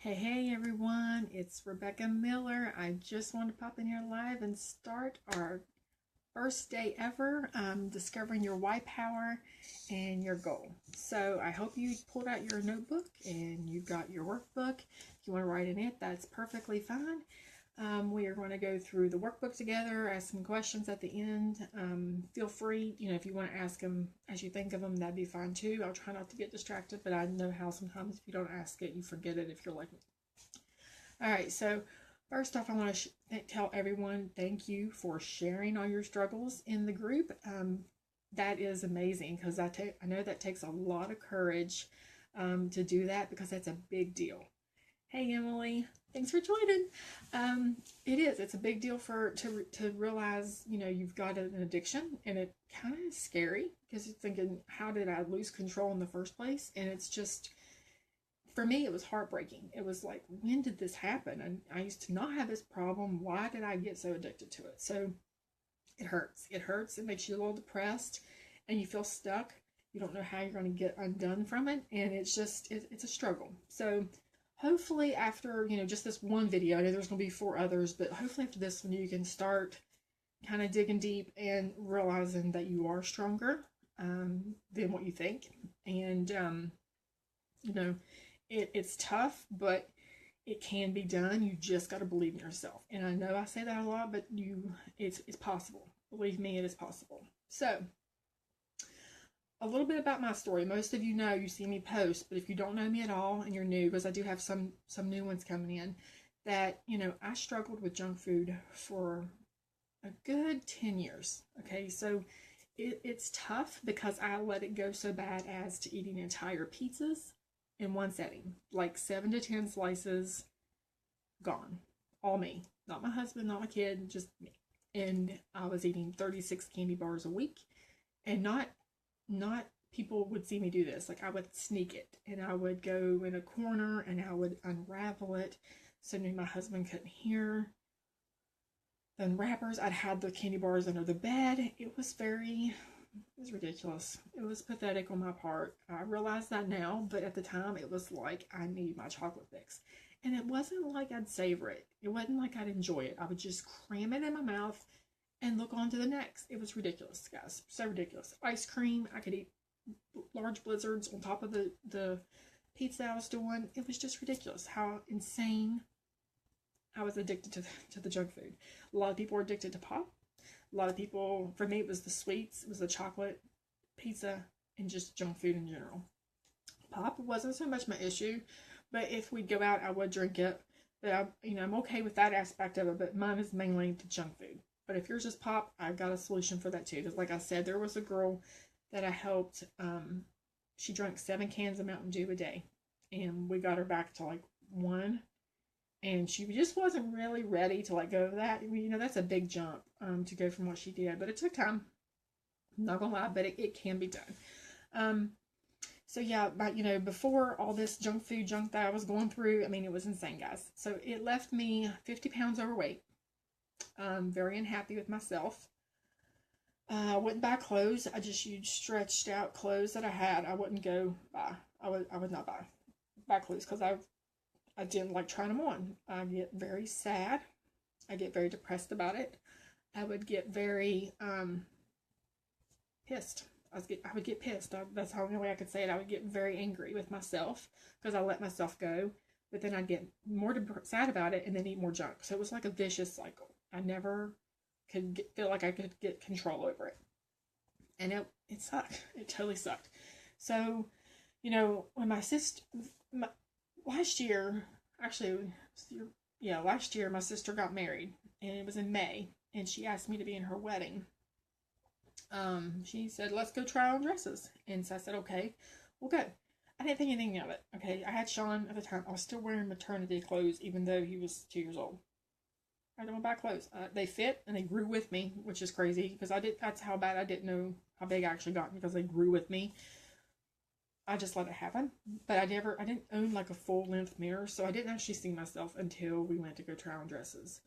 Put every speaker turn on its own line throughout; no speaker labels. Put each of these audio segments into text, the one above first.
Hey everyone, it's Rebecca Miller. I just want to pop in here live and start our first day ever discovering your why power and your goal. So I hope you pulled out your notebook and you've got your workbook. If you want to write in it, that's perfectly fine. We are going to go through the workbook together, ask some questions at the end. Feel free, if you want to ask them as you think of them, that'd be fine too. I'll try not to get distracted, but I know how sometimes if you don't ask it, you forget it if you're like me. All right, so first off, I want to tell everyone thank you for sharing all your struggles in the group. That is amazing because I know that takes a lot of courage to do that because that's a big deal. Hey Emily, thanks for joining. It's a big deal to realize you've got an addiction, and it kind of is scary because you're thinking, how did I lose control in the first place? And it's just, for me, it was heartbreaking. It was like, when did this happen? And I used to not have this problem. Why did I get so addicted to it? So it hurts. It hurts. It makes you a little depressed, and you feel stuck. You don't know how you're going to get undone from it, and it's a struggle. So hopefully after, just this one video, I know there's going to be 4 others, but hopefully after this one, you can start kind of digging deep and realizing that you are stronger than what you think. And, you know, it's tough, but it can be done. You just got to believe in yourself. And I know I say that a lot, but it's possible. Believe me, it is possible. So, a little bit about my story. Most of you know, you see me post, but if you don't know me at all and you're new, because I do have some new ones coming in, that I struggled with junk food for a good 10 years. Okay, so it's tough because I let it go so bad as to eating entire pizzas in one setting, like 7 to 10 slices, gone. All me, not my husband, not my kid, just me. And I was eating 36 candy bars a week, and not people would see me do this. Like, I would sneak it, and I would go in a corner and I would unravel it so my husband couldn't hear the unwrappers. I'd had the candy bars under the bed. It was ridiculous. It was pathetic on my part. I realize that now, but at the time it was like I need my chocolate fix. And it wasn't like I'd savor it. It wasn't like I'd enjoy it. I would just cram it in my mouth and look on to the next. It was ridiculous, guys. So ridiculous. Ice cream, I could eat large blizzards on top of the pizza I was doing. It was just ridiculous how insane I was addicted to the junk food. A lot of people are addicted to pop. A lot of people, for me, it was the sweets, it was the chocolate, pizza, and just junk food in general. Pop wasn't so much my issue, but if we'd go out, I would drink it. But I'm okay with that aspect of it. But mine is mainly the junk food. But if yours is pop, I've got a solution for that too. Because like I said, there was a girl that I helped. She drank 7 cans of Mountain Dew a day, and we got her back to like 1, and she just wasn't really ready to let go of that. That's a big jump to go from what she did, but it took time. I'm not gonna lie, but it can be done. So yeah, but before all this junk food junk that I was going through, I mean, it was insane, guys. So it left me 50 pounds overweight. Very unhappy with myself. I wouldn't buy clothes. I just used stretched out clothes that I had. I wouldn't go buy. I would not buy clothes because I didn't like trying them on. I get very sad. I get very depressed about it. I would get very pissed. I would get pissed. That's the only way I could say it. I would get very angry with myself because I let myself go. But then I'd get more sad about it and then eat more junk. So it was like a vicious cycle. I never could feel like I could get control over it. And it sucked. It totally sucked. So, when last year, actually, last year my sister got married, and it was in May, and she asked me to be in her wedding. She said, let's go try on dresses. And so I said, okay, we'll go. I didn't think anything of it. Okay, I had Sean at the time. I was still wearing maternity clothes, even though he was 2 years old. I don't buy clothes. They fit and they grew with me, which is crazy because that's how bad I didn't know how big I actually got because they grew with me. I just let it happen, but I didn't own like a full length mirror, so I didn't actually see myself until we went to go try on dresses.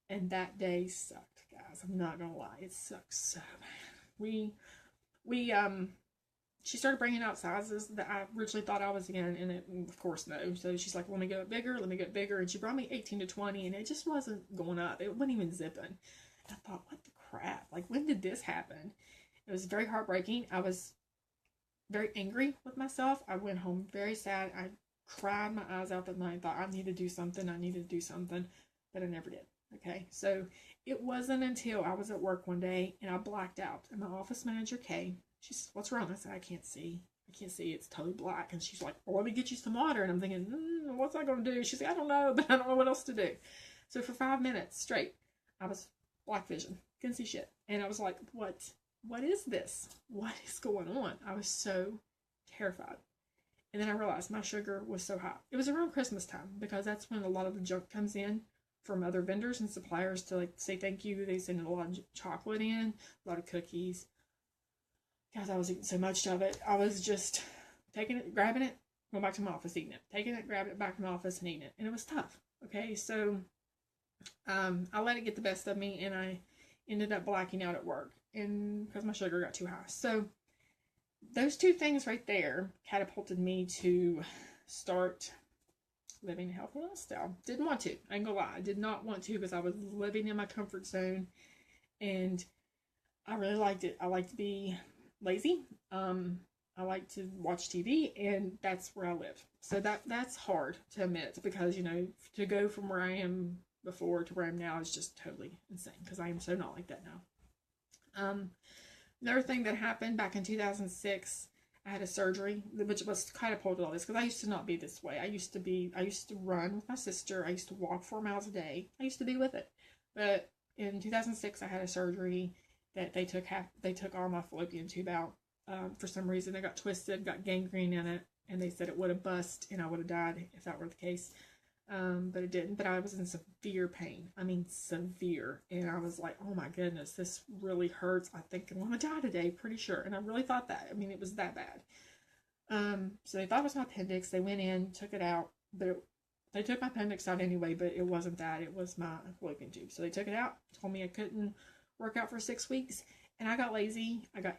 And that day sucked, guys. I'm not gonna lie, it sucked so bad. We she started bringing out sizes that I originally thought I was in, and of course, no. So she's like, let me go bigger, let me get bigger. And she brought me 18 to 20, and it just wasn't going up. It wasn't even zipping. And I thought, what the crap? Like, when did this happen? It was very heartbreaking. I was very angry with myself. I went home very sad. I cried my eyes out that night. Thought, I need to do something. I needed to do something. But I never did. Okay. So it wasn't until I was at work one day and I blacked out. And my office manager, Kay, she said, what's wrong? I said, I can't see. I can't see. It's totally black. And she's like, well, let me get you some water. And I'm thinking, what's that going to do? She's like, I don't know, but I don't know what else to do. So for 5 minutes straight, I was black vision. Couldn't see shit. And I was like, what is this? What is going on? I was so terrified. And then I realized my sugar was so high. It was around Christmas time because that's when a lot of the junk comes in from other vendors and suppliers to like say thank you. They send a lot of chocolate in, a lot of cookies. Guys, I was eating so much of it. I was just taking it, grabbing it, going back to my office, eating it. Taking it, grabbing it back to my office and eating it. And it was tough. Okay, so I let it get the best of me and I ended up blacking out at work and because my sugar got too high. So those two things right there catapulted me to start living a healthy lifestyle. Didn't want to. I ain't gonna lie. I did not want to because I was living in my comfort zone and I really liked it. I like to be lazy. I like to watch TV and that's where I live. So that's hard to admit because, you know, to go from where I am before to where I am now is just totally insane because I am so not like that now. Another thing that happened back in 2006, I had a surgery, which was catapulted all this because I used to not be this way. I used to run with my sister. I used to walk 4 miles a day. I used to be with it. But in 2006, I had a surgery that they took all my fallopian tube out. For some reason, it got twisted, got gangrene in it, and they said it would have bust and I would have died if that were the case. But it didn't. But I was in severe pain. I mean, severe. And I was like, oh my goodness, this really hurts. I think I'm going to die today, pretty sure. And I really thought that. I mean, it was that bad. So they thought it was my appendix. They went in, took it out. But they took my appendix out anyway, but it wasn't that. It was my fallopian tube. So they took it out, told me I couldn't work out for 6 weeks. And I got lazy. I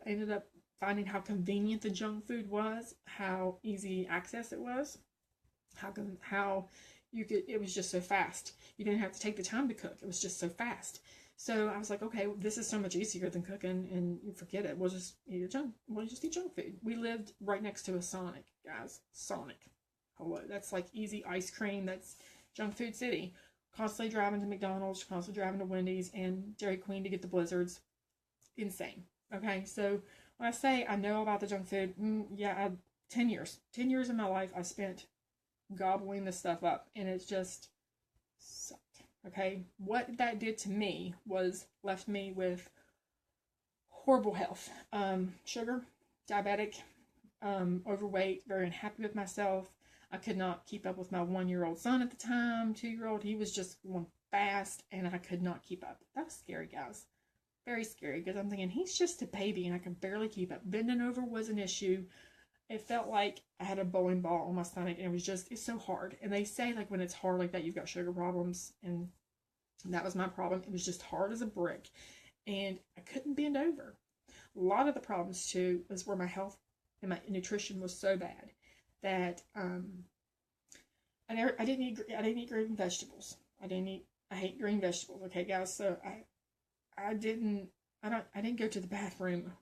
ended up finding how convenient the junk food was, how easy access it was. How you could, it was just so fast. You didn't have to take the time to cook. It was just so fast. So I was like, okay, this is so much easier than cooking, and you forget it. We'll just eat junk food. We lived right next to a Sonic, guys. Sonic. Hello. That's like easy ice cream. That's junk food city. Constantly driving to McDonald's, constantly driving to Wendy's and Dairy Queen to get the blizzards. Insane. Okay, so when I say I know about the junk food, 10 years. 10 years of my life I spent gobbling this stuff up and it just sucked. Okay, what that did to me was left me with horrible health. Sugar, diabetic, overweight, very unhappy with myself. I could not keep up with my 1-year-old son at the time, 2-year-old. He was just going fast and I could not keep up. That was scary, guys. Very scary because I'm thinking he's just a baby and I can barely keep up. Bending over was an issue. It felt like I had a bowling ball on my stomach and it's so hard. And they say like when it's hard like that, you've got sugar problems, and that was my problem. It was just hard as a brick and I couldn't bend over. A lot of the problems too was where my health and my nutrition was so bad that I didn't eat green vegetables. I hate green vegetables. Okay, guys. So I didn't go to the bathroom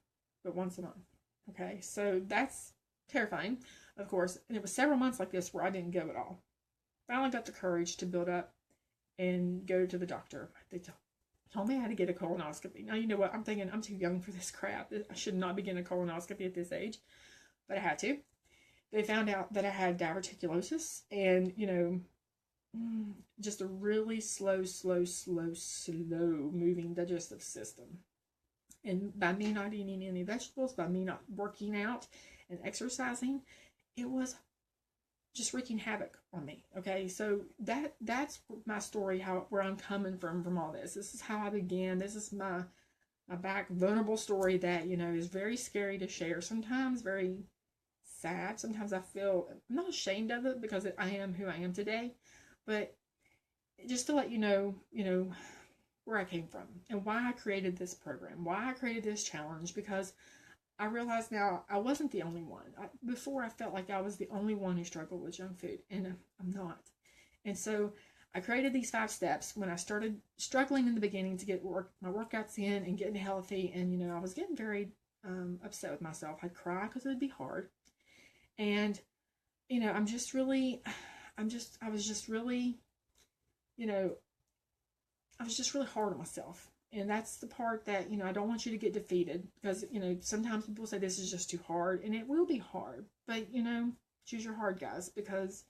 but once a month. Okay, so that's terrifying, of course. And it was several months like this where I didn't go at all. Finally got the courage to build up and go to the doctor. They told me I had to get a colonoscopy. Now, you know what? I'm thinking I'm too young for this crap. I should not be getting a colonoscopy at this age, but I had to. They found out that I had diverticulosis and, just a really slow moving digestive system. And by me not eating any vegetables, by me not working out and exercising, it was just wreaking havoc on me. Okay, so that's my story, where I'm coming from all this. This is how I began. This is my back vulnerable story that, is very scary to share. Sometimes very sad. Sometimes I feel, I'm not ashamed of it because I am who I am today, but just to let you know, where I came from and why I created this program, why I created this challenge, because I realize now I wasn't the only one. Before, I felt like I was the only one who struggled with junk food, and I'm not. And so I created these 5 steps when I started struggling in the beginning to get my workouts in and getting healthy. And, you know, I was getting very upset with myself. I'd cry because it would be hard. And, you know, I was just really, you know, I was just really hard on myself. And that's the part that, you know, I don't want you to get defeated, because, you know, sometimes people say this is just too hard, and it will be hard. But, you know, choose your hard, guys, because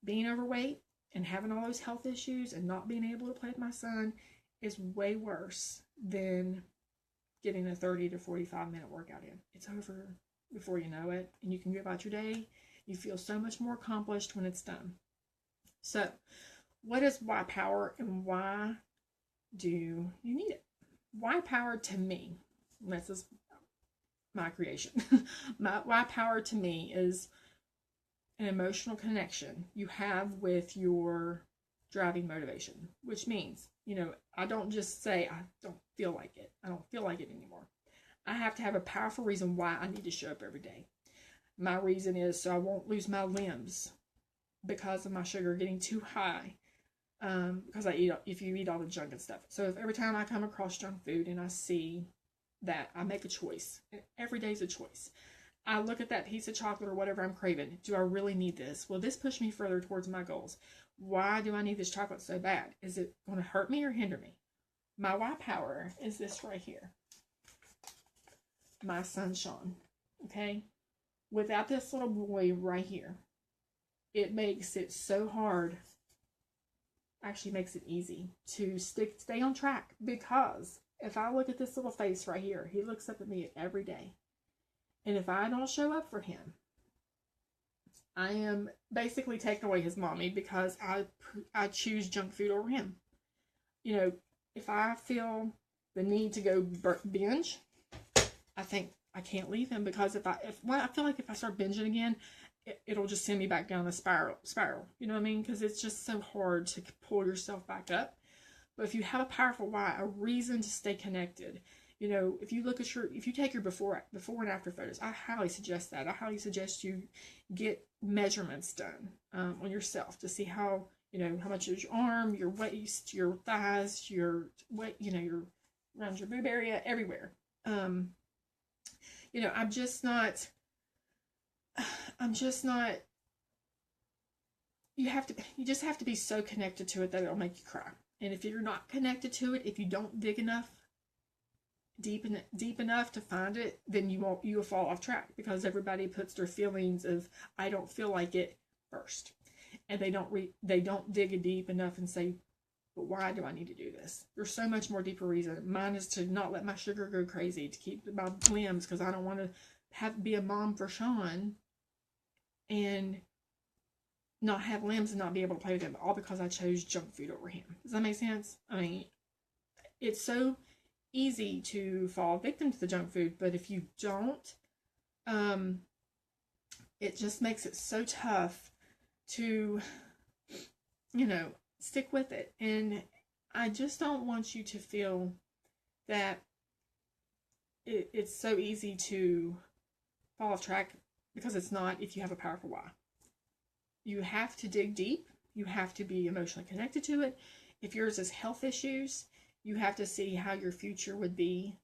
being overweight and having all those health issues and not being able to play with my son is way worse than getting a 30 to 45-minute workout in. It's over before you know it, and you can go about your day. You feel so much more accomplished when it's done. So, what is Y Power, and why do you need it? Y Power to me, this is my creation. Y Power to me is an emotional connection you have with your driving motivation, which means, you know, I don't just say I don't feel like it. I don't feel like it anymore. I have to have a powerful reason why I need to show up every day. My reason is so I won't lose my limbs because of my sugar getting too high. Because if you eat all the junk and stuff. So if every time I come across junk food and I see that, I make a choice. Every day is a choice. I look at that piece of chocolate or whatever I'm craving. Do I really need this? Will this push me further towards my goals? Why do I need this chocolate so bad? Is it going to hurt me or hinder me? My Y Power is this right here. My son, Sean. Okay? Without this little boy right here, it makes it so hard. Actually makes it easy to stay on track, because if I look at this little face right here, he looks up at me every day. And if I don't show up for him, I am basically taking away his mommy, because I choose junk food over him. You know, if I feel the need to go binge, I think I can't leave him, because I feel like if I start binging again, it'll just send me back down the spiral. You know what I mean? Because it's just so hard to pull yourself back up. But if you have a powerful why, a reason to stay connected, you know, if you take your before and after photos, I highly suggest that. I highly suggest you get measurements done on yourself to see how, you know, how much is your arm, your waist, your thighs, your weight, you know, your around your boob area, everywhere. You know, I'm just not, you just have to be so connected to it that it'll make you cry. And if you're not connected to it, if you don't dig deep enough to find it, then you will fall off track, because everybody puts their feelings of I don't feel like it first. And they don't dig deep enough and say, but why do I need to do this? There's so much more deeper reason. Mine is to not let my sugar go crazy, to keep my limbs, because I don't want to be a mom for Sean and not have limbs and not be able to play with him, all because I chose junk food over him. Does that make sense? I mean, it's so easy to fall victim to the junk food, but if you don't, it just makes it so tough to, you know, stick with it. And I just don't want you to feel that it's so easy to fall off track, because it's not if you have a powerful why. You have to dig deep. You have to be emotionally connected to it. If yours is health issues, you have to see how your future would be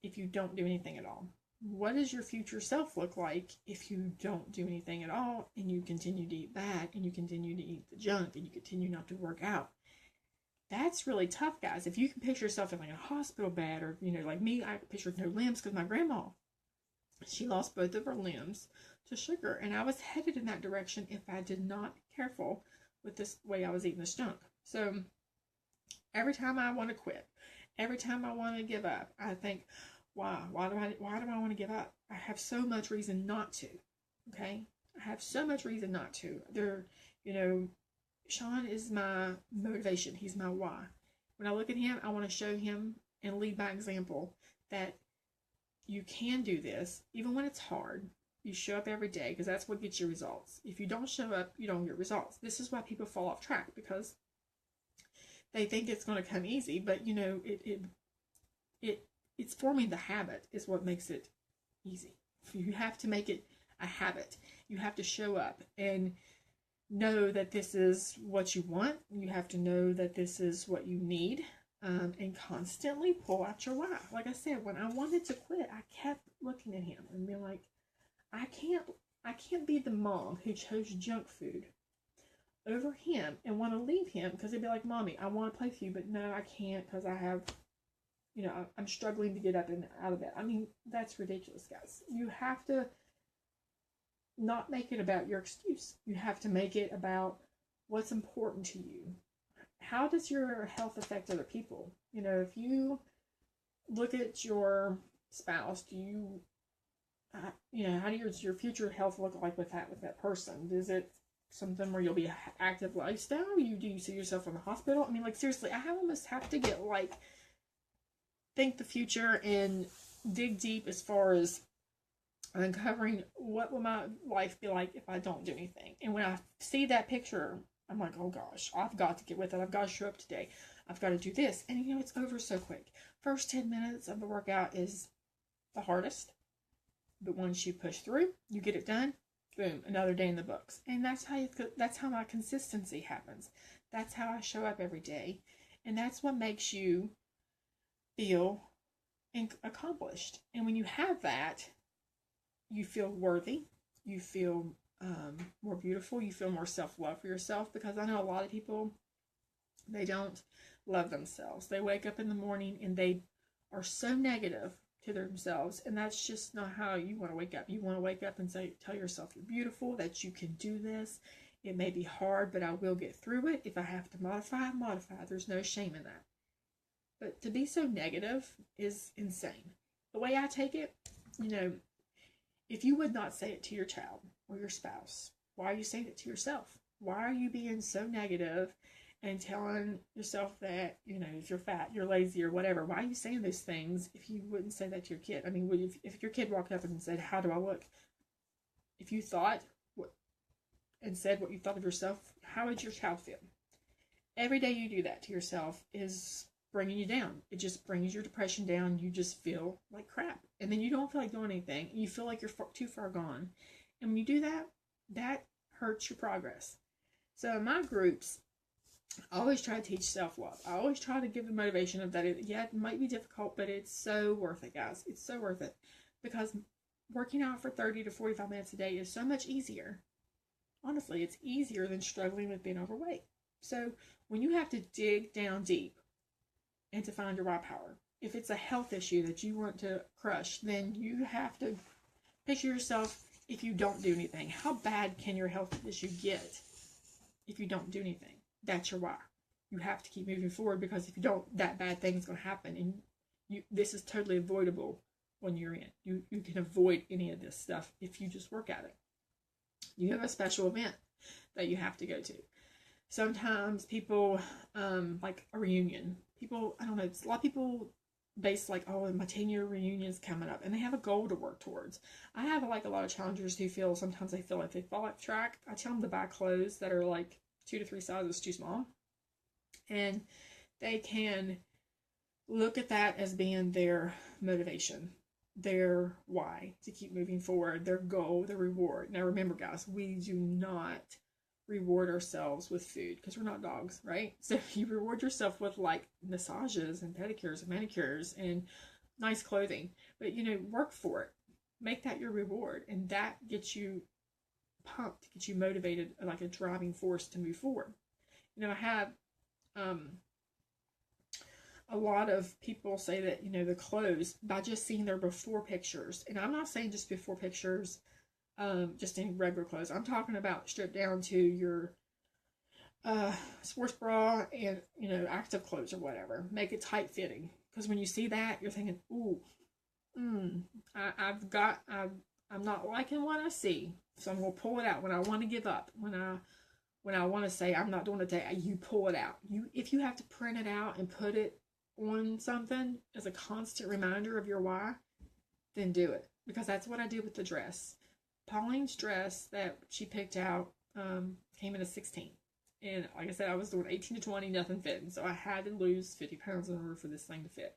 if you don't do anything at all. What does your future self look like if you don't do anything at all, and you continue to eat that, and you continue to eat the junk, and you continue not to work out? That's really tough, guys. If you can picture yourself in like a hospital bed, or, you know, like me, I pictured no limbs, because my grandma, she lost both of her limbs to sugar, and I was headed in that direction if I did not be careful with this way I was eating this junk. So every time I want to quit, every time I want to give up, I think, why do I want to give up? I have so much reason not to. Okay, I have so much reason not to. You know, Sean is my motivation. He's my why. When I look at him, I want to show him and lead by example that you can do this even when it's hard. You show up every day, because that's what gets you results. If you don't show up, you don't get results. This is why people fall off track, because they think it's going to come easy, but, you know, it's forming the habit is what makes it easy. You have to make it a habit. You have to show up and know that this is what you want. You have to know that this is what you need, and constantly pull out your why. Like I said, when I wanted to quit, I kept looking at him and being like, I can't be the mom who chose junk food over him and want to leave him because he'd be like, Mommy, I want to play with you, but no, I can't because I have, I'm struggling to get up and out of bed. I mean, that's ridiculous, guys. You have to not make it about your excuse. You have to make it about what's important to you. How does your health affect other people? If you look at your spouse, do you, how does your future health look like with that person? Is it something where you'll be active lifestyle? Do you see yourself in the hospital? I mean, like, seriously, I almost have to get, like, think the future and dig deep as far as uncovering what will my life be like if I don't do anything. And when I see that picture, I'm like, oh gosh, I've got to get with it. I've got to show up today. I've got to do this. And it's over so quick. First 10 minutes of the workout is the hardest. But once you push through, you get it done, boom, another day in the books. And that's how my consistency happens. That's how I show up every day. And that's what makes you feel accomplished. And when you have that, you feel worthy. You feel more beautiful. You feel more self-love for yourself, because I know a lot of people, they don't love themselves. They wake up in the morning and they are so negative to themselves, and that's just not how you want to wake up. You want to wake up and tell yourself you're beautiful, that you can do this. It may be hard, but I will get through it. If I have to modify, modify. There's no shame in that. But to be so negative is insane. The way I take it, if you would not say it to your child or your spouse, why are you saying it to yourself? Why are you being so negative and telling yourself that, if you're fat, you're lazy, or whatever? Why are you saying those things if you wouldn't say that to your kid? I mean, if your kid walked up and said, how do I look? If you thought and said what you thought of yourself, how would your child feel? Every day you do that to yourself is bringing you down. It just brings your depression down. You just feel like crap. And then you don't feel like doing anything. You feel like you're too far gone. And when you do that, that hurts your progress. So in my groups, I always try to teach self-love. I always try to give the motivation of that. It might be difficult, but it's so worth it, guys. It's so worth it. Because working out for 30 to 45 minutes a day is so much easier. Honestly, it's easier than struggling with being overweight. So when you have to dig down deep and to find your raw power, if it's a health issue that you want to crush, then you have to picture yourself if you don't do anything. How bad can your health issue get if you don't do anything? That's your why. You have to keep moving forward, because if you don't, that bad thing is going to happen. And this is totally avoidable when you're in. You can avoid any of this stuff if you just work at it. You have a special event that you have to go to. Sometimes people, like a reunion. People, I don't know, a lot of people base like, oh, my 10-year reunion is coming up, and they have a goal to work towards. I have like a lot of challengers who sometimes they feel like they fall off track. I tell them to buy clothes that are like 2 to 3 sizes too small, and they can look at that as being their motivation, their why to keep moving forward, their goal, their reward. Now remember, guys, we do not reward ourselves with food, because we're not dogs, right? So you reward yourself with like massages and pedicures and manicures and nice clothing, but work for it. Make that your reward, and that gets you pumped, gets you motivated, like a driving force to move forward. I have a lot of people say that the clothes, by just seeing their before pictures, and I'm not saying just before pictures, just in regular clothes. I'm talking about stripped down to your sports bra and active clothes or whatever. Make it tight fitting, because when you see that, you're thinking, ooh, I'm not liking what I see, so I'm gonna pull it out when I want to give up, when I want to say I'm not doing it today. You pull it out. If you have to print it out and put it on something as a constant reminder of your why, then do it, because that's what I did with the dress. Pauline's dress that she picked out came in a 16. And like I said, I was doing 18 to 20, nothing fitting. So I had to lose 50 pounds in order for this thing to fit.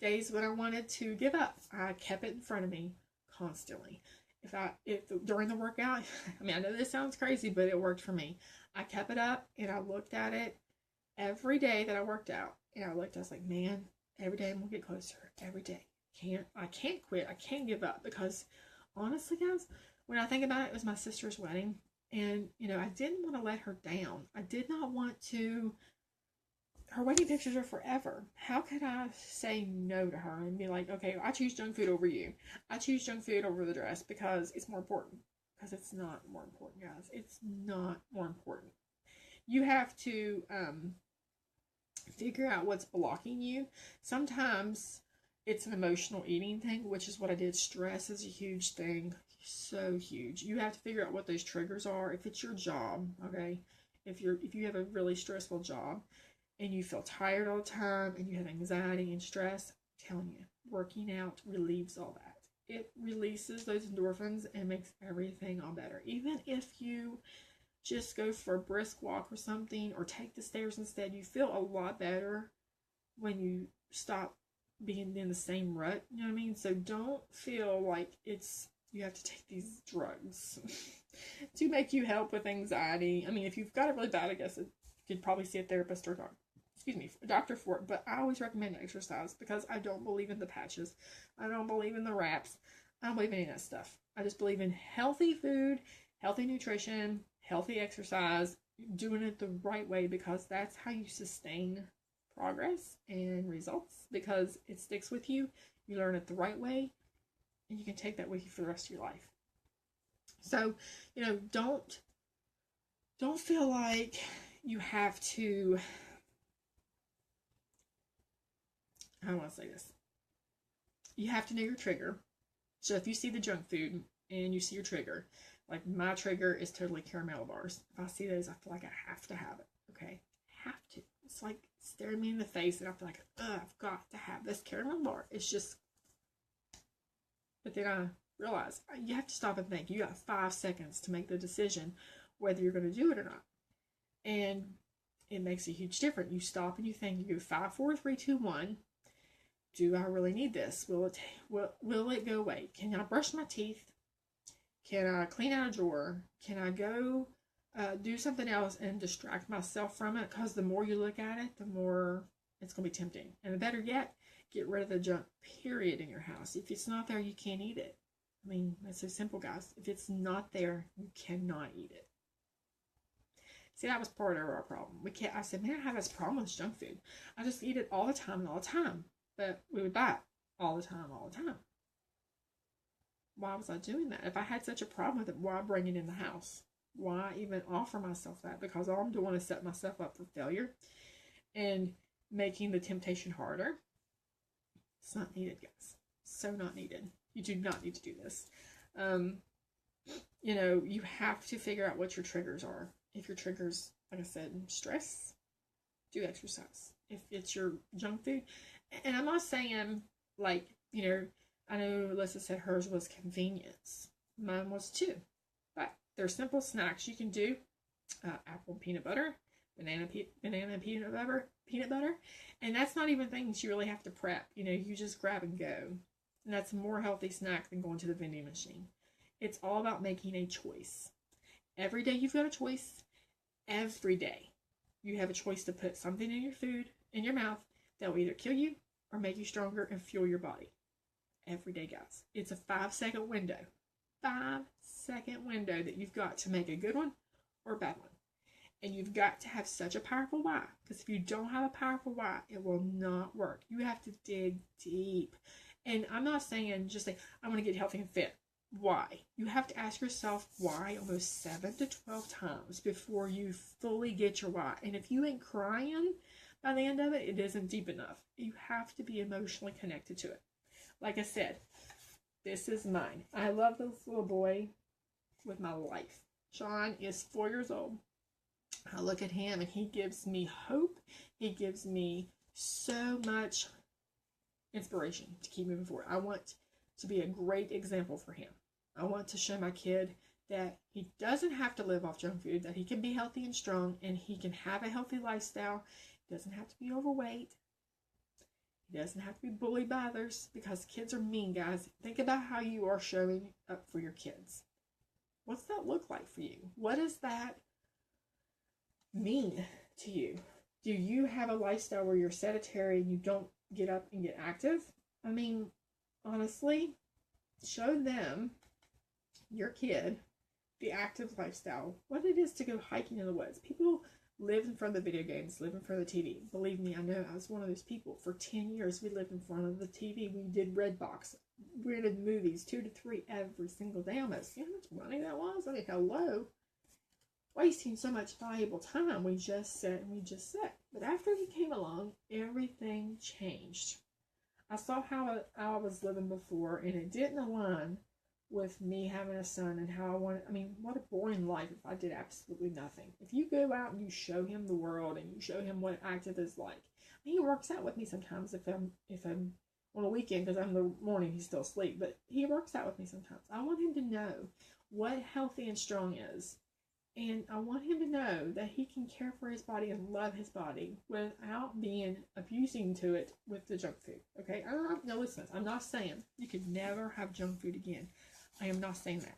days when I wanted to give up, I kept it in front of me constantly. If during the workout, I mean, I know this sounds crazy, but it worked for me. I kept it up and I looked at it every day that I worked out. And I was like, man, every day I'm gonna get closer. Every day. I can't quit. I can't give up, because honestly, guys, when I think about it, it was my sister's wedding. And, I didn't want to let her down. I did not want to. Her wedding pictures are forever. How could I say no to her and be like, okay, I choose junk food over you. I choose junk food over the dress because it's more important. Because it's not more important, guys. It's not more important. You have to figure out what's blocking you. Sometimes it's an emotional eating thing, which is what I did. Stress is a huge thing. So huge. You have to figure out what those triggers are. If it's your job, okay? If you have a really stressful job, and you feel tired all the time, and you have anxiety and stress, I'm telling you, working out relieves all that. It releases those endorphins and makes everything all better. Even if you just go for a brisk walk or something, or take the stairs instead, you feel a lot better when you stop being in the same rut. You know what I mean? So don't feel like you have to take these drugs to make you help with anxiety. I mean, if you've got it really bad, I guess you could probably see a therapist or a doctor for it. But I always recommend exercise, because I don't believe in the patches. I don't believe in the wraps. I don't believe in any of that stuff. I just believe in healthy food, healthy nutrition, healthy exercise, doing it the right way, because that's how you sustain progress and results, because it sticks with you. You learn it the right way, and you can take that with you for the rest of your life. So, don't feel like you have to, I don't want to say this. You have to know your trigger. So if you see the junk food and you see your trigger, like my trigger is totally caramel bars. If I see those, I feel like I have to have it. Okay? Have to. It's like staring me in the face, and I feel like, I've got to have this caramel bar. It's just, but then I realize you have to stop and think. You got 5 seconds to make the decision whether you're going to do it or not. And it makes a huge difference. You stop and you think, you go 5, 4, 3, 2, 1. Do I really need this? Will it go away? Can I brush my teeth? Can I clean out a drawer? Can I go do something else and distract myself from it? Because the more you look at it, the more it's going to be tempting. And better yet, get rid of the junk, period, in your house. If it's not there, you can't eat it. I mean, that's so simple, guys. If it's not there, you cannot eat it. See, that was part of our problem. I said, man, I have this problem with junk food. I just eat it all the time and all the time. But we would buy it all the time. Why was I doing that? If I had such a problem with it, why bring it in the house? Why even offer myself that? Because all I'm doing is set myself up for failure and making the temptation harder. It's not needed, guys. So not needed. You do not need to do this. You have to figure out what your triggers are. If your triggers, like I said, stress, do exercise. If it's your junk food, and I'm not saying, like, I know Alyssa said hers was convenience. Mine was too. But they're simple snacks you can do. Apple peanut butter, banana peanut butter. And that's not even things you really have to prep. You just grab and go. And that's a more healthy snack than going to the vending machine. It's all about making a choice. Every day you've got a choice. Every day you have a choice to put something in your food, in your mouth, that will either kill you or make you stronger and fuel your body. Every day, guys. It's a 5-second window. 5-second window that you've got to make a good one or a bad one. And you've got to have such a powerful why. Because if you don't have a powerful why, it will not work. You have to dig deep. And I'm not saying just like, I'm going to get healthy and fit. Why? You have to ask yourself why almost 7 to 12 times before you fully get your why. And if you ain't crying by the end of it, it isn't deep enough. You have to be emotionally connected to it. Like I said, this is mine. I love this little boy with my life. Sean is 4 years old. I look at him and he gives me hope. He gives me so much inspiration to keep moving forward. I want to be a great example for him. I want to show my kid that he doesn't have to live off junk food, that he can be healthy and strong, and he can have a healthy lifestyle. He doesn't have to be overweight. He doesn't have to be bullied by others, because kids are mean, guys. Think about how you are showing up for your kids. What's that look like for you? What does that mean to you? Do you have a lifestyle where you're sedentary and you don't get up and get active? I mean, honestly, show them, your kid, the active lifestyle, what it is to go hiking in the woods. People live in front of the video games, live in front of the TV. Believe me, I know I was one of those people. For 10 years, we lived in front of the TV. We did Redbox. We rented movies 2 to 3 every single day almost. You know how much money that was? I mean, hello. Wasting so much valuable time. We just sat and we just sat. But after he came along, everything changed. I saw how I was living before, and it didn't align with me having a son and how I wanted. I mean, what a boring life if I did absolutely nothing. If you go out and you show him the world and you show him what active is like. I mean, he works out with me sometimes if I'm on a weekend, because I'm in the morning, he's still asleep, but he works out with me sometimes. I want him to know what healthy and strong is. And I want him to know that he can care for his body and love his body without being abusing to it with the junk food. Okay? No, listen, I'm not saying you could never have junk food again. I am not saying that.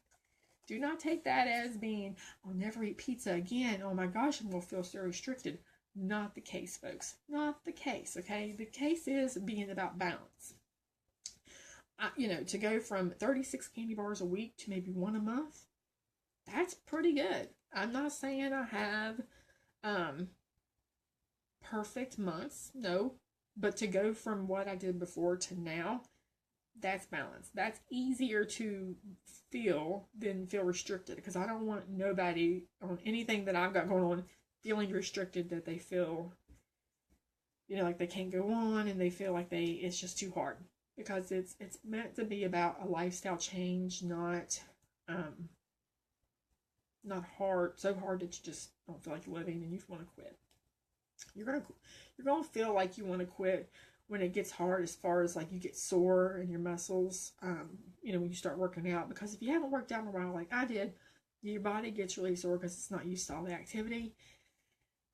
Do not take that as being, I'll never eat pizza again. Oh my gosh, I'm going to feel so restricted. Not the case, folks. Not the case, okay? The case is being about balance. To go from 36 candy bars a week to maybe 1 a month, that's pretty good. I'm not saying I have perfect months, no, but to go from what I did before to now, that's balance. That's easier to feel than feel restricted, because I don't want nobody on anything that I've got going on feeling restricted, that they feel, like they can't go on and they feel like it's just too hard, because it's meant to be about a lifestyle change, not hard, so hard that you just don't feel like living and you want to quit. You're gonna feel like you want to quit when it gets hard, as far as like you get sore in your muscles, when you start working out, because if you haven't worked out in a while like I did, your body gets really sore because it's not used to all the activity,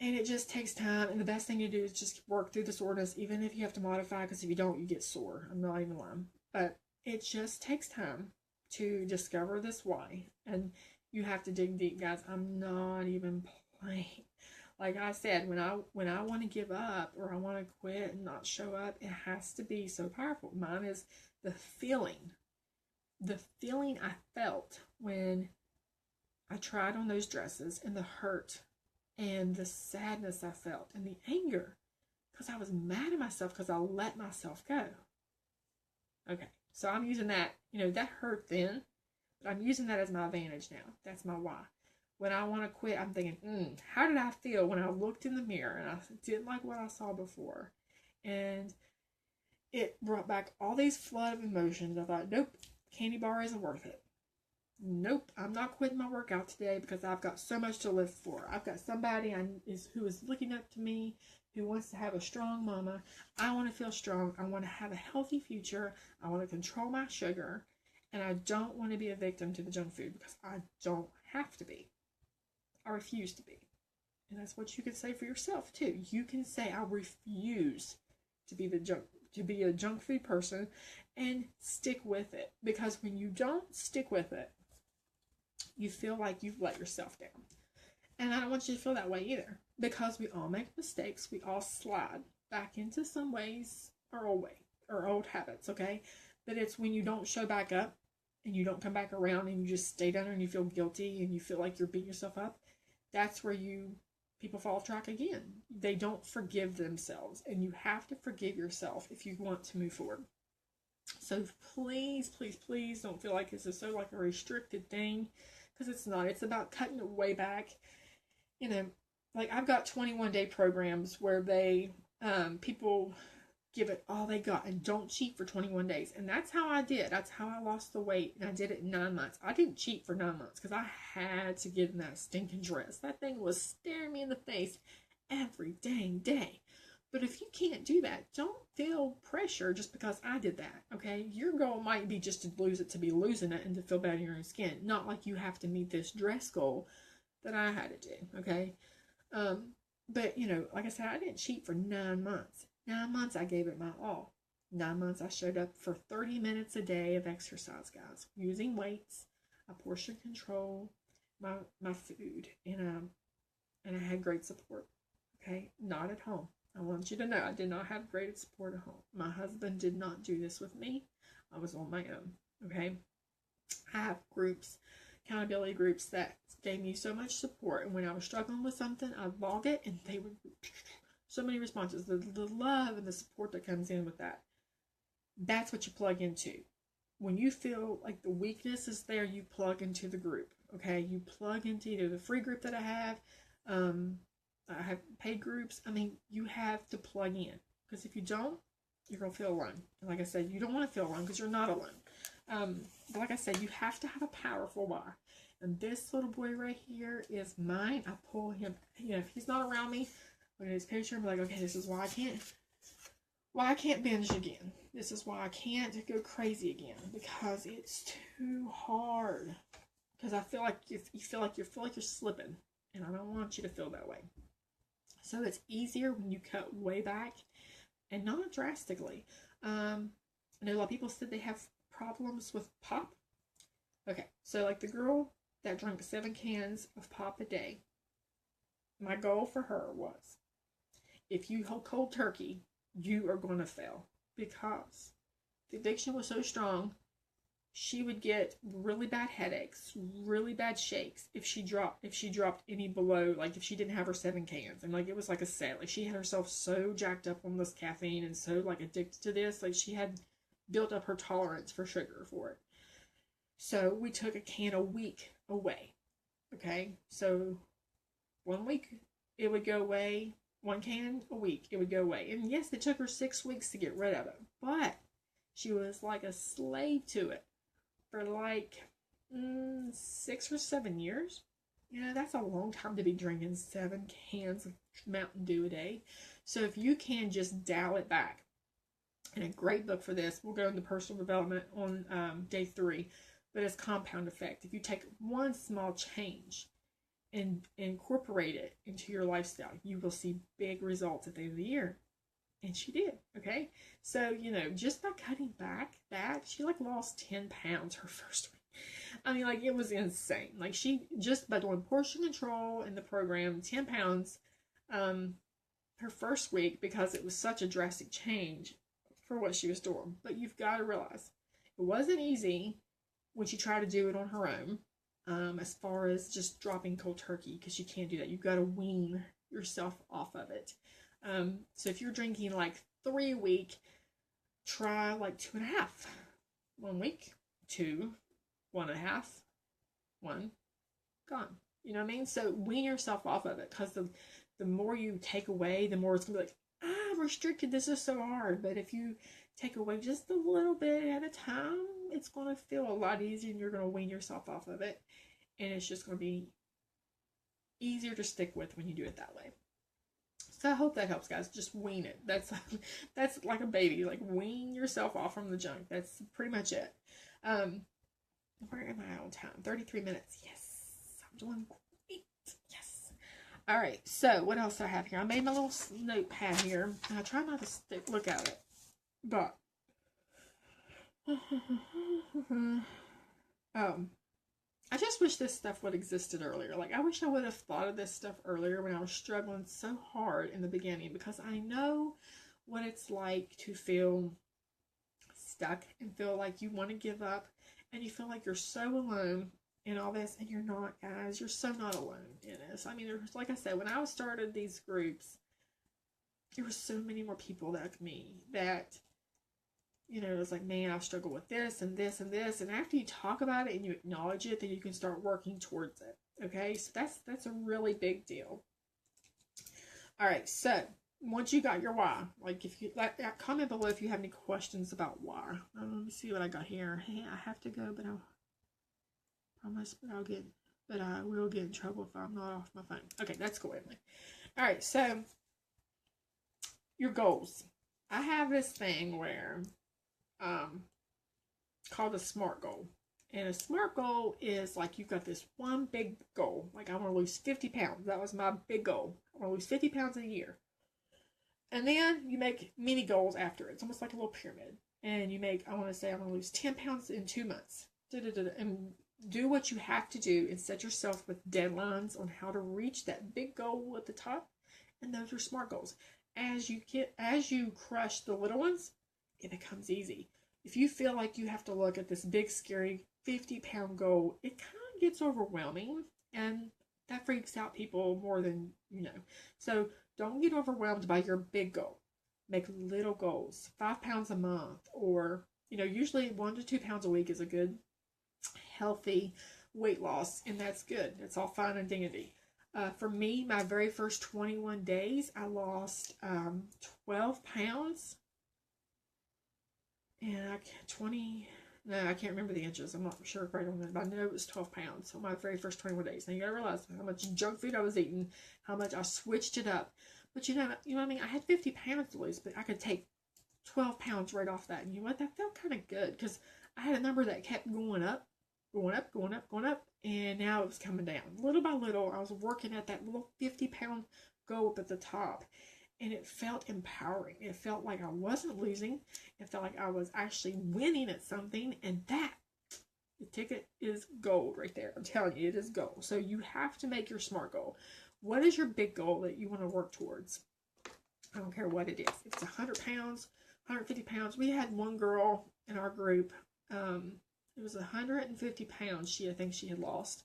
and it just takes time. And the best thing to do is just work through the soreness, even if you have to modify, because if you don't, you get sore. I'm not even lying, but it just takes time to discover this why, and you have to dig deep, guys. I'm not even playing. Like I said, when I want to give up or I want to quit and not show up, it has to be so powerful. Mine is the feeling I felt when I tried on those dresses, and the hurt and the sadness I felt and the anger, because I was mad at myself because I let myself go. Okay, so I'm using that, that hurt then, but I'm using that as my advantage now. That's my why. When I want to quit, I'm thinking, how did I feel when I looked in the mirror and I didn't like what I saw before? And it brought back all these flood of emotions. I thought, nope, candy bar isn't worth it. Nope, I'm not quitting my workout today, because I've got so much to live for. I've got somebody who is looking up to me, who wants to have a strong mama. I want to feel strong. I want to have a healthy future. I want to control my sugar. And I don't want to be a victim to the junk food, because I don't have to be. I refuse to be. And that's what you can say for yourself too. You can say, I refuse to be a junk food person, and stick with it. Because when you don't stick with it, you feel like you've let yourself down. And I don't want you to feel that way either, because we all make mistakes. We all slide back into some ways, our old habits, okay? But it's when you don't show back up and you don't come back around and you just stay down there and you feel guilty and you feel like you're beating yourself up. That's where people fall off track again. They don't forgive themselves, and you have to forgive yourself if you want to move forward. So please, please, please don't feel like this is so like a restricted thing, because it's not. It's about cutting it way back. Like I've got 21-day programs where people give it all they got and don't cheat for 21 days. And that's how I did. That's how I lost the weight. And I did it in 9 months. I didn't cheat for 9 months because I had to get in that stinking dress. That thing was staring me in the face every dang day. But if you can't do that, don't feel pressure just because I did that, okay? Your goal might be just to lose it, to be losing it, and to feel better in your own skin. Not like you have to meet this dress goal that I had to do, okay? But, like I said, I didn't cheat for 9 months. 9 months, I gave it my all. 9 months, I showed up for 30 minutes a day of exercise, guys, using weights, I portion control my food, and I had great support. Okay, not at home. I want you to know I did not have great support at home. My husband did not do this with me. I was on my own. Okay, I have groups, accountability groups that gave me so much support, and when I was struggling with something, I'd log it, and they would so many responses. The love and the support that comes in with that. That's what you plug into. When you feel like the weakness is there, you plug into the group. Okay, you plug into either the free group that I have paid groups. I mean, you have to plug in, because if you don't, you're gonna feel alone. And like I said, you don't want to feel alone because you're not alone. But like I said, you have to have a powerful why. And this little boy right here is mine. I pull him. You know, if he's not around me, look at his picture and be like, okay, this is why I can't binge again. This is why I can't go crazy again, because it's too hard. Because I feel like you feel like you're slipping, and I don't want you to feel that way. So it's easier when you cut way back, and not drastically. I know a lot of people said they have problems with pop. Okay, so like the girl that drank 7 cans of pop a day, my goal for her was, if you hold cold turkey, you are going to fail, because the addiction was so strong. She would get really bad headaches, really bad shakes if she dropped any below, like if she didn't have her 7 cans. And like it was like a set. Like she had herself so jacked up on this caffeine and so like addicted to this, like she had built up her tolerance for sugar for it. So we took a can a week away. Okay, so 1 week it would go away. 1 can a week it would go away. And yes, it took her 6 weeks to get rid of it, but she was like a slave to it for like 6 or 7 years. You know, that's a long time to be drinking 7 cans of Mountain Dew a day. So if you can just dial it back, and a great book for this, we'll go into personal development on day 3, but it's Compound Effect. If you take one small change and incorporate it into your lifestyle, you will see big results at the end of the year. And she did. Okay, so you know, just by cutting back that, she like lost 10 pounds her first week. I mean, like, it was insane. Like, she just by doing portion control in the program, 10 pounds her first week, because it was such a drastic change for what she was doing. But you've got to realize it wasn't easy when she tried to do it on her own, as far as just dropping cold turkey, because you can't do that. You've got to wean yourself off of it. So if you're drinking like 3 a week, try like 2.5. 1 week, 2, 1.5, 1, gone. You know what I mean? So wean yourself off of it, because the more you take away, the more it's gonna be like, I'm restricted. This is so hard. But if you take away just a little bit at a time, it's gonna feel a lot easier, and you're gonna wean yourself off of it, and it's just gonna be easier to stick with when you do it that way. So I hope that helps, guys. Just wean it. That's like a baby. Like, wean yourself off from the junk. That's pretty much it. Where am I on time? 33 minutes. Yes. I'm doing great. Yes. All right. So what else do I have here? I made my little notepad here. And I try not to look at it. But I just wish this stuff would have existed earlier. Like, I wish I would have thought of this stuff earlier when I was struggling so hard in the beginning, because I know what it's like to feel stuck and feel like you want to give up, and you feel like you're so alone in all this, and you're not, guys. You're so not alone in this. I mean, there's, like I said, when I started these groups, there were so many more people like me that, you know, it's like, man, I've struggled with this and this and this. And after you talk about it and you acknowledge it, then you can start working towards it. Okay, so that's a really big deal. All right, so once you got your why, like, if you like, comment below if you have any questions about why. Let me see what I got here. Hey, I have to go, but I will get in trouble if I'm not off my phone. Okay, that's cool. Anyway. All right, so your goals. I have this thing where called a SMART goal. And a SMART goal is like, you've got this one big goal. Like, I want to lose 50 pounds. That was my big goal. I want to lose 50 pounds in a year. And then you make mini goals after. It's almost like a little pyramid. And you make, I want to say, I'm going to lose 10 pounds in 2 months. And do what you have to do and set yourself with deadlines on how to reach that big goal at the top. And those are SMART goals. As you crush the little ones, it becomes easy. If you feel like you have to look at this big, scary 50-pound goal, it kind of gets overwhelming. And that freaks out people more than you know. So don't get overwhelmed by your big goal. Make little goals, 5 pounds a month, or, usually 1 to 2 pounds a week is a good, healthy weight loss, and that's good. It's all fine and dandy. For me, my very first 21 days, I lost 12 pounds, and I can't remember the inches. I'm not sure right on that, but I know it was 12 pounds on my very first 21 days. Now you gotta realize how much junk food I was eating, how much I switched it up. But you know what I mean? I had 50 pounds to lose, but I could take 12 pounds right off that. And you know what? That felt kind of good because I had a number that kept going up, going up, going up, going up, and now it was coming down. Little by little, I was working at that little 50-pound goal up at the top. And it felt empowering. It felt like I wasn't losing. It felt like I was actually winning at something. And that, the ticket is gold right there. I'm telling you, it is gold. So you have to make your SMART goal. What is your big goal that you want to work towards? I don't care what it is. If it's 100 pounds, 150 pounds. We had one girl in our group. It was 150 pounds I think she had lost.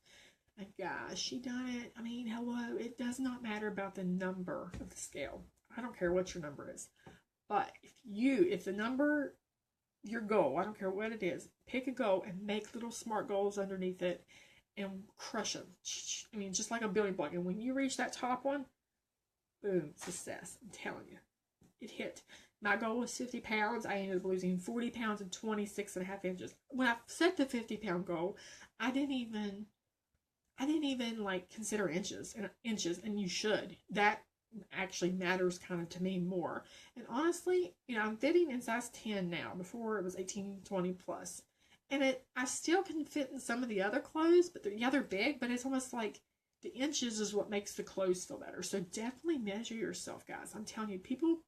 And guys, she done it. I mean, hello. It does not matter about the number of the scale. I don't care what your number is. But if the number, your goal, I don't care what it is, pick a goal and make little SMART goals underneath it and crush them. I mean, just like a building block. And when you reach that top one, boom, success. I'm telling you, it hit. My goal was 50 pounds. I ended up losing 40 pounds and 26.5 inches. When I set the 50-pound goal, I didn't even like consider inches, and you should. That actually matters kind of to me more. And honestly, I'm fitting in size 10 now. Before it was 18, 20 plus. And I still can fit in some of the other clothes, but they're big, but it's almost like the inches is what makes the clothes feel better. So definitely measure yourself, guys. I'm telling you, people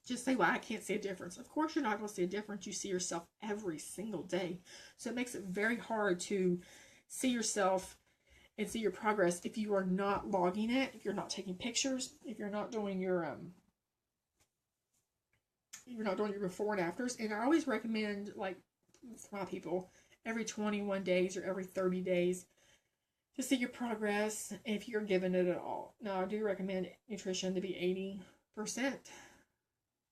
just say, well, I can't see a difference. Of course you're not going to see a difference. You see yourself every single day. So it makes it very hard to see yourself and see your progress if you are not logging it, if you're not taking pictures, if you're not doing your before and afters. And I always recommend, like, for my people, every 21 days or every 30 days to see your progress if you're giving it at all. Now, I do recommend nutrition to be 80%,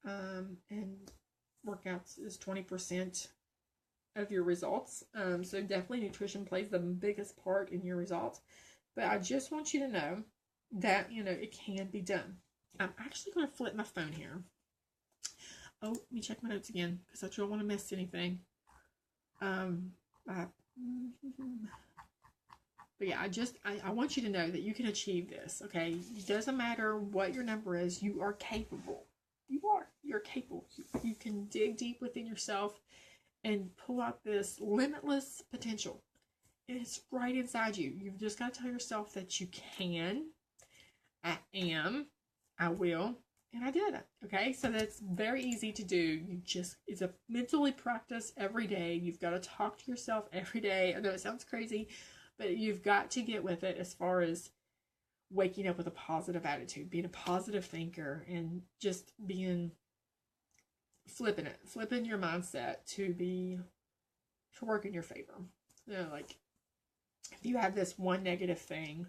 and workouts is 20% of your results. So definitely nutrition plays the biggest part in your results. But I just want you to know that, it can be done. I'm actually going to flip my phone here. Oh, let me check my notes again because I don't want to miss anything. But yeah, I want you to know that you can achieve this, okay? It doesn't matter what your number is. You are capable. You're capable. You can dig deep within yourself and pull out this limitless potential. It's right inside you. You've just got to tell yourself that you can, I am, I will, and I did it. Okay, so that's very easy to do. It's a mentally practice every day. You've got to talk to yourself every day. I know it sounds crazy, but you've got to get with it as far as waking up with a positive attitude, being a positive thinker, and just flipping your mindset to work in your favor. Like if you have this one negative thing,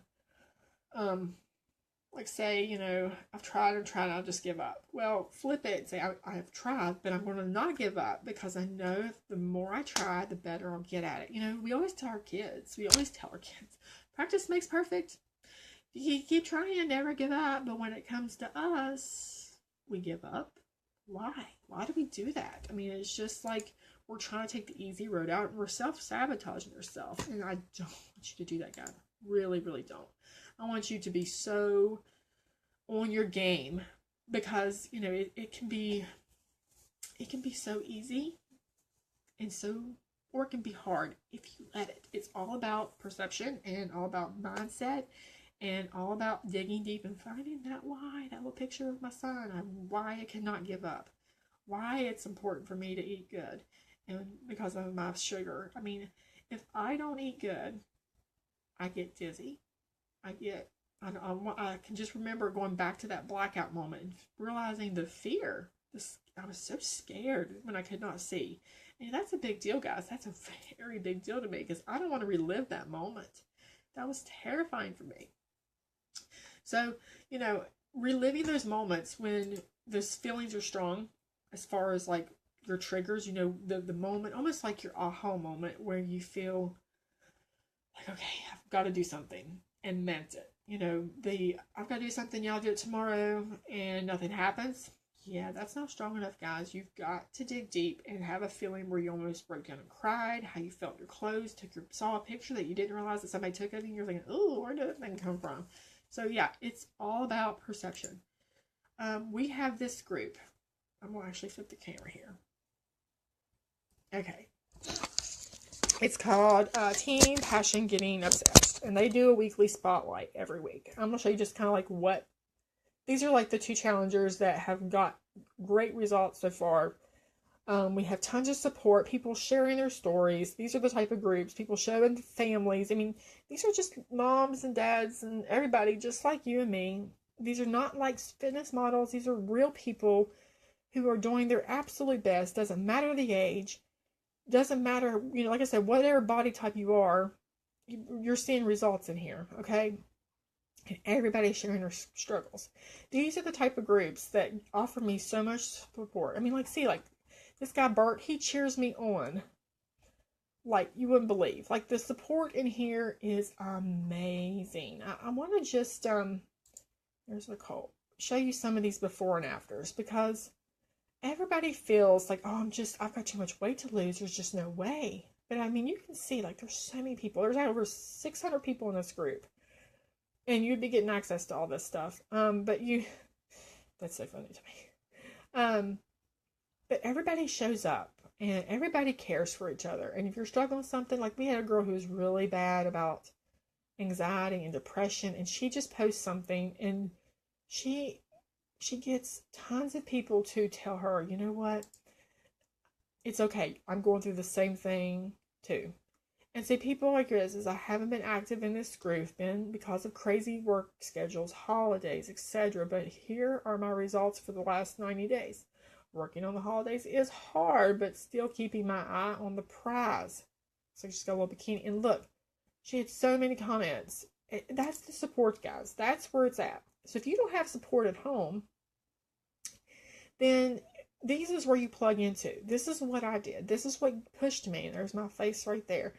like say, I've tried and tried, I'll just give up. Well, flip it and say, I have tried, but I'm going to not give up because I know the more I try, the better I'll get at it. We always tell our kids, practice makes perfect. You keep trying and never give up, but when it comes to us, we give up. Why? Why do we do that? I mean, it's just like we're trying to take the easy road out and we're self-sabotaging ourselves. And I don't want you to do that, guys. Really, really don't. I want you to be so on your game because, it can be so easy or it can be hard if you let it. It's all about perception and all about mindset and all about digging deep and finding that why, that little picture of my son, why I cannot give up, why it's important for me to eat good, and because of my sugar. I mean, if I don't eat good, I get dizzy. I can just remember going back to that blackout moment and realizing the fear. I was so scared when I could not see. And that's a big deal, guys. That's a very big deal to me because I don't want to relive that moment. That was terrifying for me. So, reliving those moments when those feelings are strong, as far as like your triggers, the moment, almost like your aha moment where you feel like, okay, I've got to do something, and meant it. I've got to do something, yeah, I'll do it tomorrow, and nothing happens. Yeah, that's not strong enough, guys. You've got to dig deep and have a feeling where you almost broke down and cried, how you felt your clothes, saw a picture that you didn't realize that somebody took of you, and you're thinking, oh, where did that thing come from? So yeah, it's all about perception. We have this group. I'm going to actually flip the camera here. Okay. It's called Team Passion Getting Obsessed, and they do a weekly spotlight every week. I'm going to show you just kind of like what, these are like the 2 challengers that have got great results so far. We have tons of support, people sharing their stories. These are the type of groups, people showing families. I mean, these are just moms and dads and everybody just like you and me. These are not like fitness models. These are real people who are doing their absolute best. Doesn't matter the age. Doesn't matter, like I said, whatever body type you are, you're seeing results in here, okay? And everybody's sharing their struggles. These are the type of groups that offer me so much support. I mean, like this guy Bert, he cheers me on like you wouldn't believe. Like, the support in here is amazing. I want to just there's Nicole, show you some of these before and afters, because everybody feels like, oh, I've got too much weight to lose. There's just no way. But I mean, you can see, like, there's so many people. There's over 600 people in this group. And you'd be getting access to all this stuff. That's so funny to me. But everybody shows up and everybody cares for each other. And if you're struggling with something, like we had a girl who was really bad about anxiety and depression, and she just posts something, and she gets tons of people to tell her, you know what, it's okay, I'm going through the same thing too. And see, people like this is, I haven't been active in this group because of crazy work schedules, holidays, etc. But here are my results for the last 90 days. Working on the holidays is hard, but still keeping my eye on the prize. So just got a little bikini, and look, she had so many comments. That's the support, guys. That's where it's at. So if you don't have support at home, then this is where you plug into. This is what I did. This is what pushed me. And there's my face right there.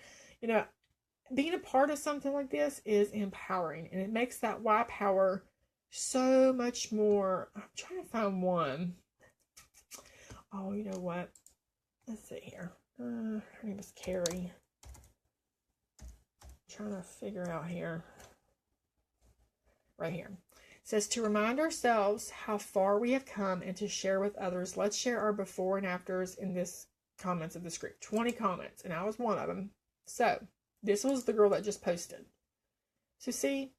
Being a part of something like this is empowering, and it makes that why power so much more. I'm trying to find one. Oh, you know what? Let's see here. Her name is Carrie. Trying to figure out here. Right here. It says, to remind ourselves how far we have come and to share with others, let's share our before and afters in this comments of this group. 20 comments, and I was one of them. So, this was the girl that just posted. So see,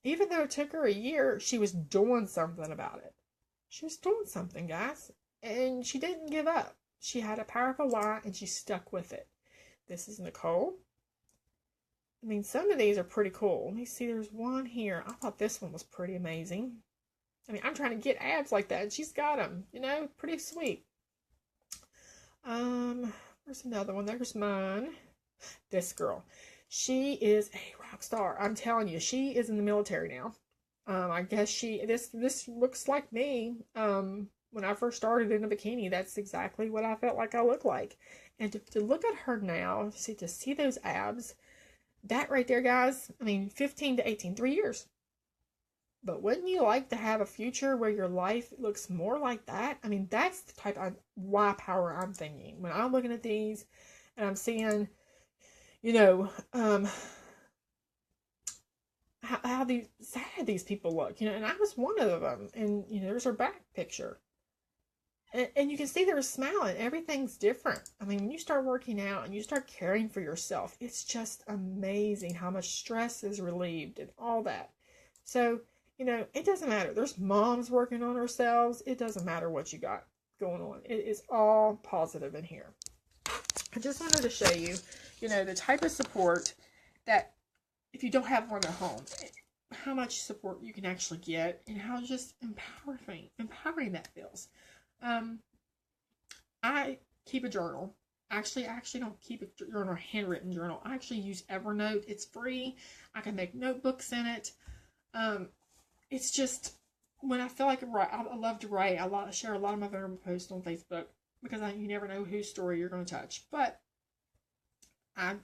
even though it took her a year, she was doing something about it. She was doing something, guys. And she didn't give up. She had a powerful why, and she stuck with it. This is Nicole. I mean, some of these are pretty cool. Let me see, there's one here. I thought this one was pretty amazing. I mean, I'm trying to get abs like that, and she's got them. Pretty sweet. There's another one. There's mine. This girl. She is a rock star. I'm telling you, she is in the military now. I guess this looks like me. When I first started in a bikini, that's exactly what I felt like I looked like. And to look at her now, to see those abs, that right there, guys, I mean, 15 to 18, 3 years. But wouldn't you like to have a future where your life looks more like that? I mean, that's the type of why power I'm thinking. When I'm looking at these and I'm seeing, how sad these people look, and I was one of them. And, there's her back picture. And you can see they're smiling. Everything's different. I mean, when you start working out and you start caring for yourself, it's just amazing how much stress is relieved and all that. So, you know, it doesn't matter. There's moms working on ourselves. It doesn't matter what you got going on. It is all positive in here. I just wanted to show you, you know, the type of support that if you don't have one at home, how much support you can actually get and how just empowering that feels. I keep a journal. Actually, I actually don't keep a journal, a handwritten journal. I actually use Evernote. It's free. I can make notebooks in it. It's just when I feel like I love to write. I share a lot of my vulnerable posts on Facebook because you never know whose story you're going to touch. But I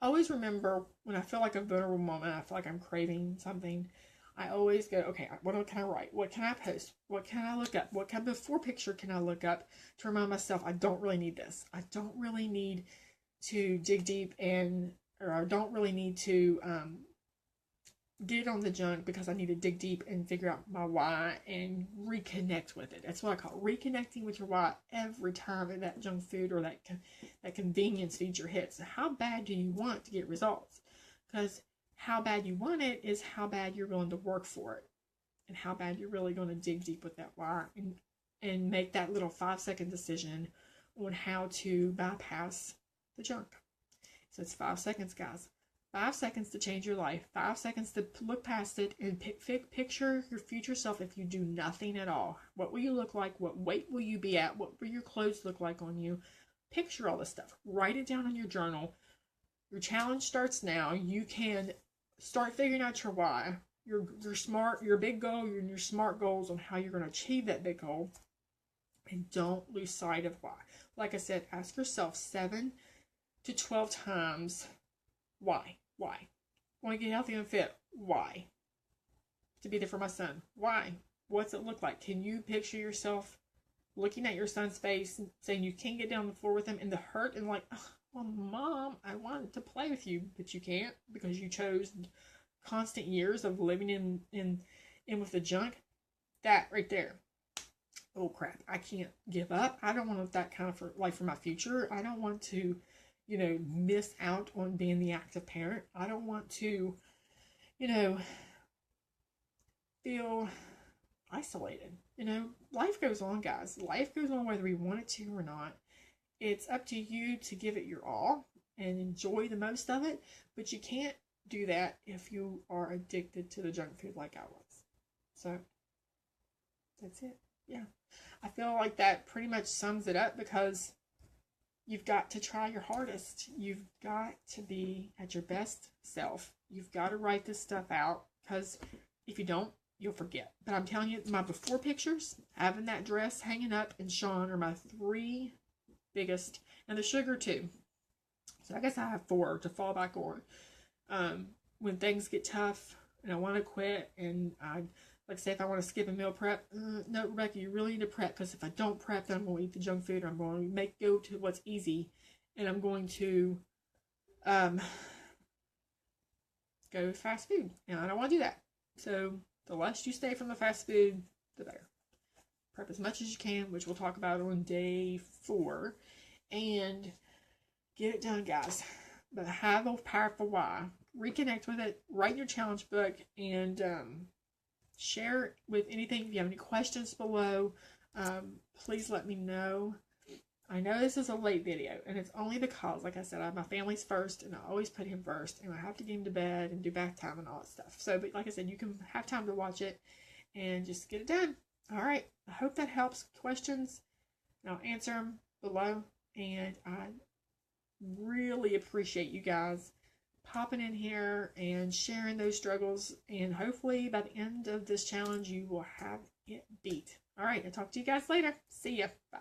always remember when I feel like a vulnerable moment, I feel like I'm craving something. I always go, okay, what can I write? What can I post? What can I look up? What kind of before picture can I look up to remind myself I don't really need this. I don't really need to dig deep or I don't really need to get on the junk because I need to dig deep and figure out my why and reconnect with it. That's what I call it, reconnecting with your why every time that junk food or that convenience feature hits. How bad do you want to get results? Because how bad you want it is how bad you're willing to work for it and how bad you're really going to dig deep with that why and make that little 5-second decision on how to bypass the junk. So it's 5 seconds, guys. 5 seconds to change your life. 5 seconds to look past it and picture your future self if you do nothing at all. What will you look like? What weight will you be at? What will your clothes look like on you? Picture all this stuff. Write it down in your journal. Your challenge starts now. You can start figuring out your why, your big goal, your smart goals on how you're going to achieve that big goal. And don't lose sight of why. Like I said, ask yourself 7 to 12 times why. Why? Want to get healthy and fit? Why? To be there for my son? Why? What's it look like? Can you picture yourself looking at your son's face and saying you can't get down on the floor with him and the hurt and like, oh, well, Mom, I wanted to play with you, but you can't because you chose constant years of living in with the junk? That right there. Oh crap, I can't give up. I don't want that kind of life for my future. I don't want to miss out on being the active parent. I don't want to, feel isolated. Life goes on, guys. Life goes on whether we want it to or not. It's up to you to give it your all and enjoy the most of it, but you can't do that if you are addicted to the junk food like I was. So, that's it. Yeah. I feel like that pretty much sums it up because you've got to try your hardest. You've got to be at your best self. You've got to write this stuff out because if you don't, you'll forget. But I'm telling you, my before pictures, having that dress hanging up and Sean are my 3 biggest, and the sugar too. So I guess I have 4 to fall back on. When things get tough and I want to quit and like say if I want to skip a meal prep, no, Rebecca, you really need to prep because if I don't prep, then I'm going to eat the junk food or I'm going to go to what's easy and I'm going to go fast food. And I don't want to do that. So the less you stay from the fast food, the better. Prep as much as you can, which we'll talk about on day 4. And get it done, guys. But have a powerful why. Reconnect with it. Write your challenge book and share with anything. If you have any questions below, please let me know. I know this is a late video, and it's only because, like I said, my family's first, and I always put him first, and I have to get him to bed and do bath time and all that stuff. So, but like I said, you can have time to watch it and just get it done. All right. I hope that helps. Questions, and I'll answer them below. And I really appreciate you guys popping in here and sharing those struggles. And hopefully by the end of this challenge, you will have it beat. All right. I'll talk to you guys later. See ya. Bye.